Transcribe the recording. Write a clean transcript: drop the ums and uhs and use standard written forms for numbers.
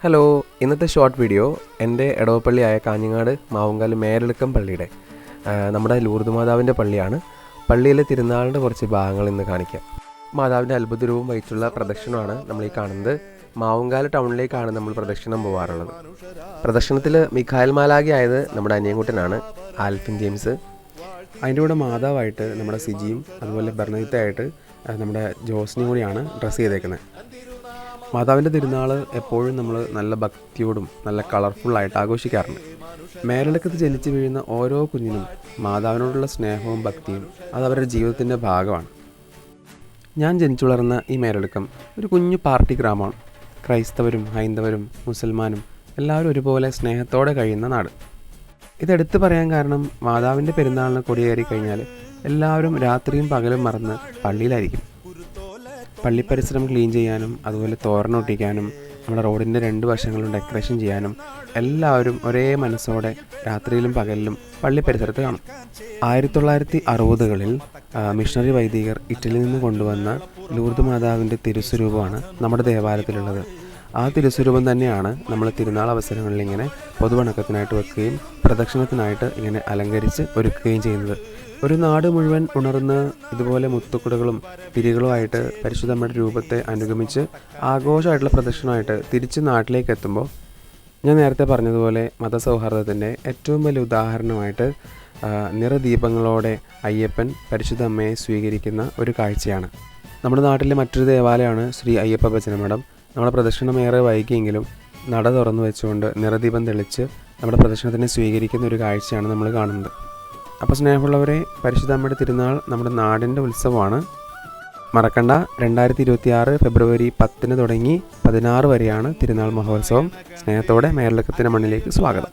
Hello, ഇന്നത്തെ short video എൻ്റെ ഇടവപ്പള്ളിയായ കാഞ്ഞങ്ങാട് മാവുങ്കാൽ മേരളുക്കം പള്ളിയുടെ നമ്മുടെ ലൂർദ് മാതാവിൻ്റെ പള്ളിയാണ്. പള്ളിയിലെ തിരുനാളിൻ്റെ കുറച്ച് ഭാഗങ്ങൾ ഇന്ന് കാണിക്കാം. മാതാവിൻ്റെ അത്ഭുതരൂപം വഹിച്ചുള്ള പ്രദക്ഷിണമാണ് നമ്മൾ ഈ കാണുന്നത്. മാവുങ്കാൽ ടൗണിലേക്കാണ് നമ്മൾ പ്രദക്ഷിണം പോകാറുള്ളത്. പ്രദക്ഷിണത്തിൽ മിഖായൽ മാലാഖി ആയത് നമ്മുടെ അനിയൻകുട്ടനാണ്, ആൽഫിൻ ജെയിംസ്. അതിൻ്റെ കൂടെ മാതാവായിട്ട് നമ്മുടെ സിജിയും അതുപോലെ ബർണീത്തയായിട്ട് നമ്മുടെ ജോസ്നിയും കൂടിയാണ് ഡ്രസ്സ് ചെയ്തേക്കുന്നത്. മാതാവിൻ്റെ തിരുനാൾ എപ്പോഴും നമ്മൾ നല്ല ഭക്തിയോടും നല്ല കളർഫുള്ളായിട്ട് ആഘോഷിക്കാറുണ്ട്. മേരളക്കത്ത് ജനിച്ചു വീഴുന്ന ഓരോ കുഞ്ഞിനും മാതാവിനോടുള്ള സ്നേഹവും ഭക്തിയും അത് അവരുടെ ജീവിതത്തിൻ്റെ ഭാഗമാണ്. ഞാൻ ജനിച്ചു വളർന്ന ഈ മേരളക്കം ഒരു കുഞ്ഞു പാർട്ടി ഗ്രാമമാണ്. ക്രൈസ്തവരും ഹൈന്ദവരും മുസൽമാനും എല്ലാവരും ഒരുപോലെ സ്നേഹത്തോടെ കഴിയുന്ന നാട്. ഇതെടുത്ത് പറയാൻ കാരണം മാതാവിൻ്റെ പെരുന്നാളിന് കൊടിയേറി കഴിഞ്ഞാൽ എല്ലാവരും രാത്രിയും പകലും മറന്ന് പള്ളിയിലായിരിക്കും. പള്ളി പരിസരം ക്ലീൻ ചെയ്യാനും അതുപോലെ തോരണൊട്ടിക്കാനും നമ്മുടെ റോഡിൻ്റെ 2 വശങ്ങളും ഡെക്കറേഷൻ ചെയ്യാനും എല്ലാവരും ഒരേ മനസ്സോടെ രാത്രിയിലും പകലിലും പള്ളി പരിസരത്ത് കാണും. 1960കളിൽ മിഷണറി വൈദികർ ഇറ്റലിയിൽ നിന്ന് കൊണ്ടുവന്ന ലൂർദ് മാതാവിൻ്റെ തിരുസ്വരൂപമാണ് നമ്മുടെ ദേവാലയത്തിലുള്ളത്. ആ തിരുസ്വരൂപം തന്നെയാണ് നമ്മൾ തിരുനാൾ അവസരങ്ങളിൽ ഇങ്ങനെ പൊതുവണക്കത്തിനായിട്ട് വെക്കുകയും പ്രദക്ഷിണത്തിനായിട്ട് ഇങ്ങനെ അലങ്കരിച്ച് ഒരുക്കുകയും ചെയ്യുന്നത്. ഒരു നാട് മുഴുവൻ ഉണർന്ന് ഇതുപോലെ മുത്തുക്കുടകളും പിരികളുമായിട്ട് പരിശുദ്ധമ്മയുടെ രൂപത്തെ അനുഗമിച്ച് ആഘോഷമായിട്ടുള്ള പ്രദക്ഷിണമായിട്ട് തിരിച്ച് നാട്ടിലേക്ക് എത്തുമ്പോൾ ഞാൻ നേരത്തെ പറഞ്ഞതുപോലെ മതസൗഹാർദ്ദത്തിൻ്റെ ഏറ്റവും വലിയ ഉദാഹരണമായിട്ട് നിറദീപങ്ങളോടെ അയ്യപ്പൻ പരിശുദ്ധ അമ്മയെ സ്വീകരിക്കുന്ന ഒരു കാഴ്ചയാണ്. നമ്മുടെ നാട്ടിലെ മറ്റൊരു ദേവാലയമാണ് ശ്രീ അയ്യപ്പ ഭജനമഠം. നമ്മുടെ പ്രദക്ഷിണം ഏറെ വൈകിയെങ്കിലും നട തുറന്നു വെച്ചുകൊണ്ട് നിറദീപം തെളിച്ച് നമ്മുടെ പ്രദക്ഷിണത്തിനെ സ്വീകരിക്കുന്ന ഒരു കാഴ്ചയാണ് നമ്മൾ കാണുന്നത്. അപ്പോൾ സ്നേഹമുള്ളവരെ, പരിശുദ്ധ അമ്മയുടെ തിരുനാൾ നമ്മുടെ നാടിൻ്റെ ഉത്സവമാണ്. മറക്കണ്ട, 2026 ഫെബ്രുവരി 10 തുടങ്ങി 16 വരെയാണ് തിരുനാൾ മഹോത്സവം. സ്നേഹത്തോടെ മേരളക്കത്തിൻ്റെ മണ്ണിലേക്ക് സ്വാഗതം.